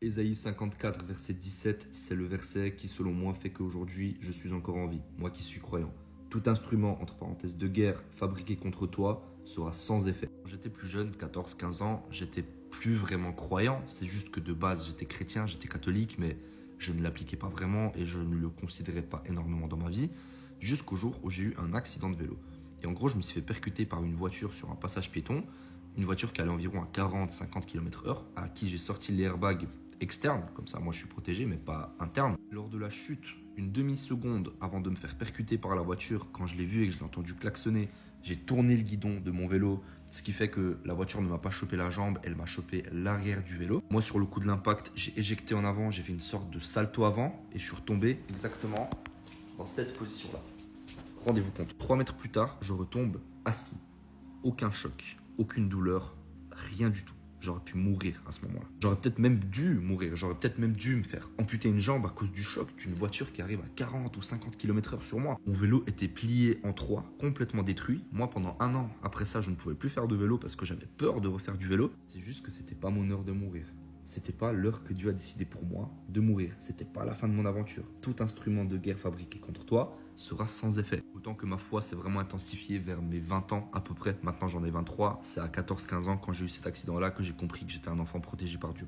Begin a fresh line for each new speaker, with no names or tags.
Ésaïe 54, verset 17, c'est le verset qui, selon moi, fait qu'aujourd'hui, je suis encore en vie, moi qui suis croyant. Tout instrument, entre parenthèses, de guerre fabriqué contre toi sera sans effet. Quand j'étais plus jeune, 14-15 ans, j'étais plus vraiment croyant. C'est juste que de base, j'étais chrétien, j'étais catholique, mais je ne l'appliquais pas vraiment et je ne le considérais pas énormément dans ma vie, jusqu'au jour où j'ai eu un accident de vélo. Et en gros, je me suis fait percuter par une voiture sur un passage piéton, une voiture qui allait environ à 40-50 km/h, à qui j'ai sorti l'airbag externe, comme ça moi je suis protégé mais pas interne. Lors de la chute, une demi-seconde avant de me faire percuter par la voiture, quand je l'ai vu et que je l'ai entendu klaxonner, j'ai tourné le guidon de mon vélo, ce qui fait que la voiture ne m'a pas chopé la jambe, elle m'a chopé l'arrière du vélo. Moi sur le coup de l'impact, j'ai éjecté en avant, j'ai fait une sorte de salto avant et je suis retombé exactement dans cette position-là. Rendez-vous compte, 3 mètres plus tard, je retombe assis. Aucun choc, aucune douleur, rien du tout. J'aurais pu mourir à ce moment-là. J'aurais peut-être même dû mourir. J'aurais peut-être même dû me faire amputer une jambe à cause du choc d'une voiture qui arrive à 40 ou 50 km/h sur moi. Mon vélo était plié en 3, complètement détruit. Moi, pendant un an, après ça, je ne pouvais plus faire de vélo parce que j'avais peur de refaire du vélo. C'est juste que c'était pas mon heure de mourir. C'était pas l'heure que Dieu a décidé pour moi de mourir. C'était pas la fin de mon aventure. Tout instrument de guerre fabriqué contre toi sera sans effet. Autant que ma foi s'est vraiment intensifiée vers mes 20 ans à peu près. Maintenant j'en ai 23. C'est à 14-15 ans quand j'ai eu cet accident-là que j'ai compris que j'étais un enfant protégé par Dieu.